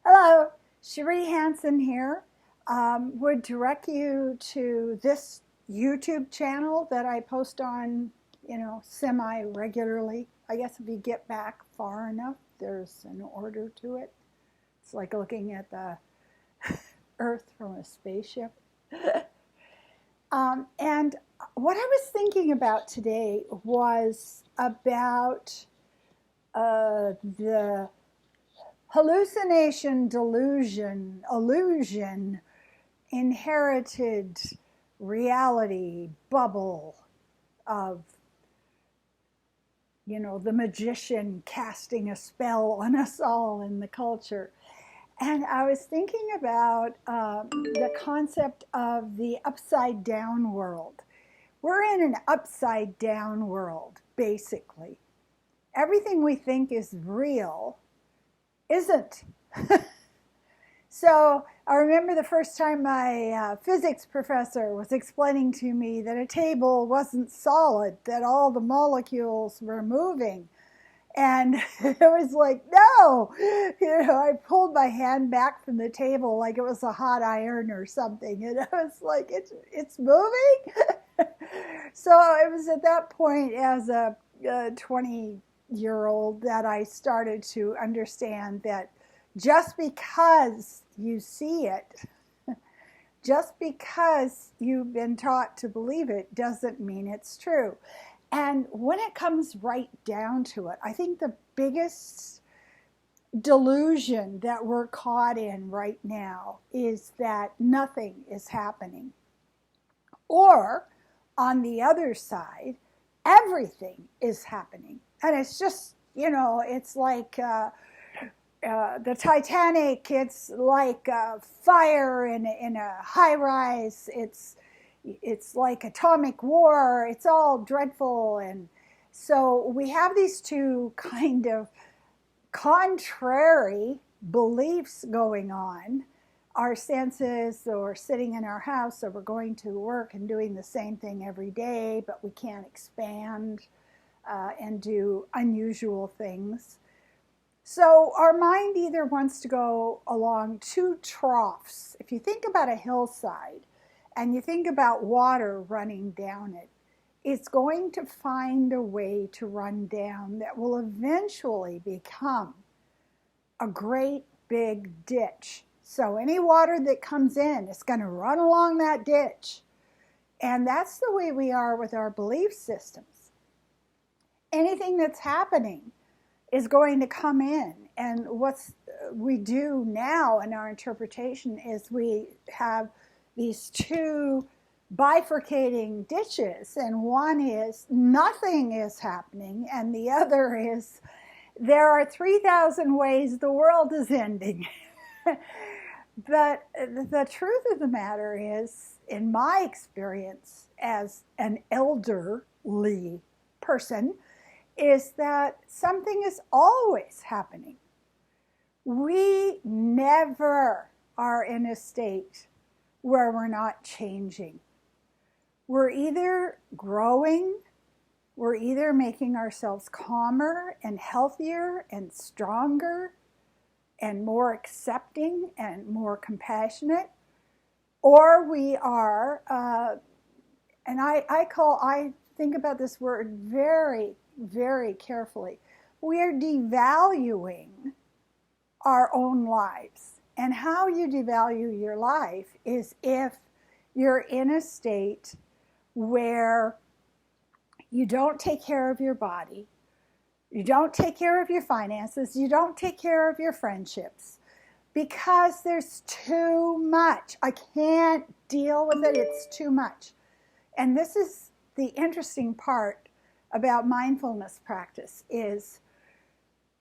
Hello, Cherie Hansen here. Would direct you to this YouTube channel that I post on, semi regularly. I guess if you get back far enough, there's an order to it. It's like looking at the Earth from a spaceship. And what I was thinking about today was about the hallucination, delusion, illusion, inherited reality bubble of, the magician casting a spell on us all in the culture. And I was thinking about the concept of the upside down world. We're in an upside down world, basically. Everything we think is real isn't. So I remember the first time my physics professor was explaining to me that a table wasn't solid, that all the molecules were moving. And it was like, no, I pulled my hand back from the table like it was a hot iron or something. And I was like, it's moving. So it was at that point as a 20-year-old that I started to understand that just because you see it, just because you've been taught to believe it, doesn't mean it's true. And when it comes right down to it, I think the biggest delusion that we're caught in right now is that nothing is happening. Or, on the other side, everything is happening. And it's just, it's like the Titanic, it's like fire in a high rise, it's like atomic war, it's all dreadful. And so we have these two kind of contrary beliefs going on. Our senses, or sitting in our house, or we're going to work and doing the same thing every day, but we can't expand and do unusual things. So our mind either wants to go along two troughs. If you think about a hillside and you think about water running down it, it's going to find a way to run down that will eventually become a great big ditch. So any water that comes in is going to run along that ditch. And that's the way we are with our belief systems. Anything that's happening is going to come in. And what we do now in our interpretation is we have these two bifurcating ditches, and one is nothing is happening, and the other is there are 3,000 ways the world is ending. But the truth of the matter is, in my experience as an elderly person, is that something is always happening. We never are in a state where we're not changing. We're either growing, we're either making ourselves calmer and healthier and stronger and more accepting and more compassionate, or we are, and I think about this word very, very carefully. We are devaluing our own lives. And how you devalue your life is if you're in a state where you don't take care of your body, you don't take care of your finances, you don't take care of your friendships, because there's too much. I can't deal with it, it's too much. And this is the interesting part about mindfulness practice is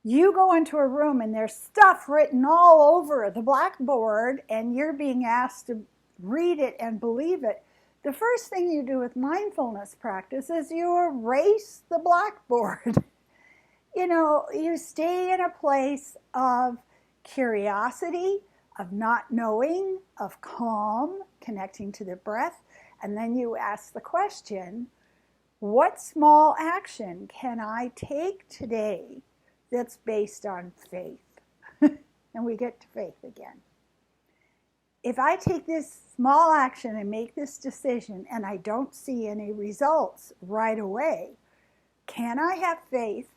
you go into a room and there's stuff written all over the blackboard and you're being asked to read it and believe it. The first thing you do with mindfulness practice is you erase the blackboard. You stay in a place of curiosity, of not knowing, of calm, connecting to the breath, and then you ask the question, what small action can I take today that's based on faith? and we get to faith again. If I take this small action and make this decision and I don't see any results right away, can I have faith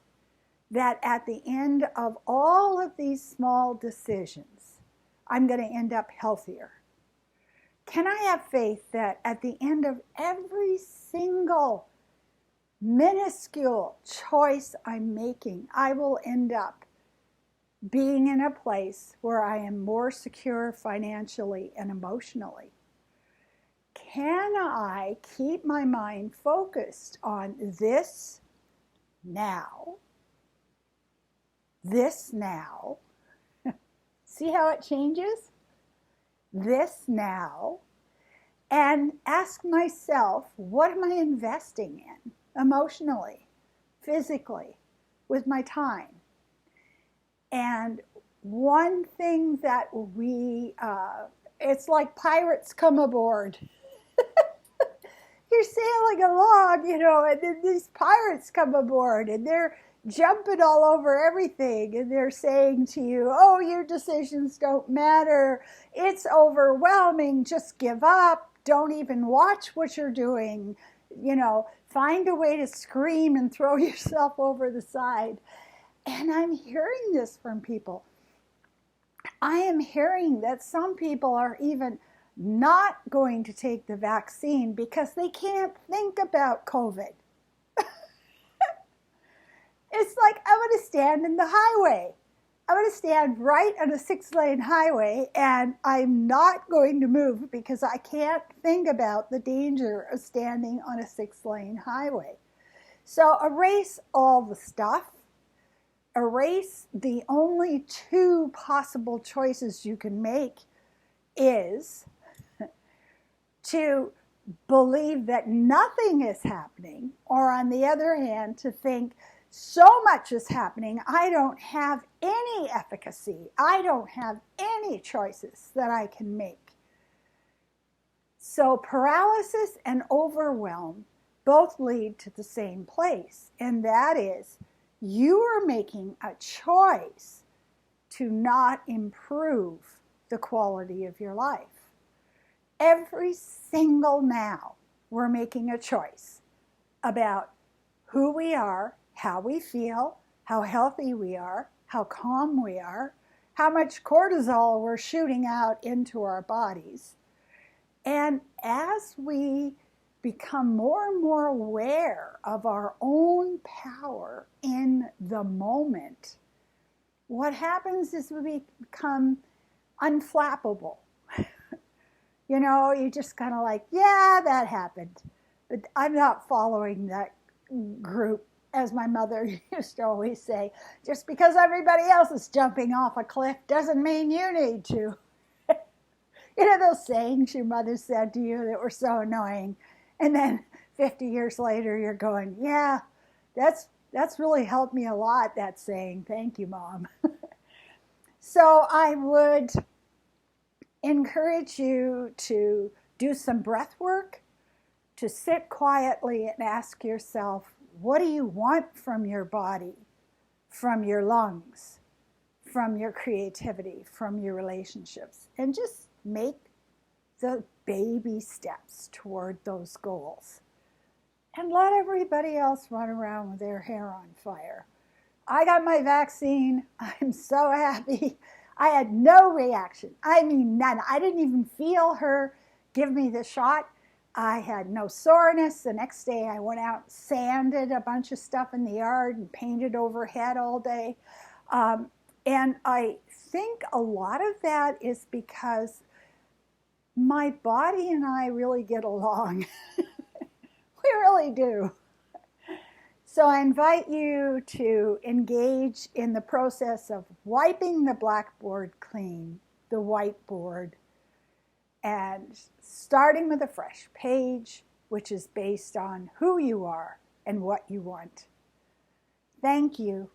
that at the end of all of these small decisions, I'm going to end up healthier? Can I have faith that at the end of every single minuscule choice I'm making, I will end up being in a place where I am more secure financially and emotionally? Can I keep my mind focused on this now? This now. See how it changes? This now. And ask myself, what am I investing in emotionally, physically, with my time? And one thing that it's like pirates come aboard. You're sailing along, and then these pirates come aboard and they're jumping all over everything. And they're saying to you, oh, your decisions don't matter. It's overwhelming. Just give up. Don't even watch what you're doing. Find a way to scream and throw yourself over the side. And I'm hearing this from people. I am hearing that some people are even not going to take the vaccine because they can't think about COVID. It's like, I'm going to stand in the highway. I'm going to stand right on a 6-lane highway, and I'm not going to move because I can't think about the danger of standing on a 6-lane highway. So erase all the stuff. Erase the only two possible choices you can make is to believe that nothing is happening, or on the other hand, to think so much is happening, I don't have any efficacy. I don't have any choices that I can make. So paralysis and overwhelm both lead to the same place, and that is you are making a choice to not improve the quality of your life. Every single now, we're making a choice about who we are, how we feel, how healthy we are, how calm we are, how much cortisol we're shooting out into our bodies. And as we become more and more aware of our own power in the moment, what happens is we become unflappable. You just kind of like, yeah, that happened. But I'm not following that group, as my mother used to always say. Just because everybody else is jumping off a cliff doesn't mean you need to. Those sayings your mother said to you that were so annoying. And then 50 years later, you're going, yeah, that's really helped me a lot, that saying. Thank you, Mom. So I would encourage you to do some breath work, to sit quietly and ask yourself, what do you want from your body, from your lungs, from your creativity, from your relationships? And just make the baby steps toward those goals. And let everybody else run around with their hair on fire. I got my vaccine. I'm so happy. I had no reaction. I mean, none. I didn't even feel her give me the shot. I had no soreness. The next day I went out and sanded a bunch of stuff in the yard and painted overhead all day. And I think a lot of that is because my body and I really get along. We really do. So I invite you to engage in the process of wiping the blackboard clean, the whiteboard, and starting with a fresh page, which is based on who you are and what you want. Thank you.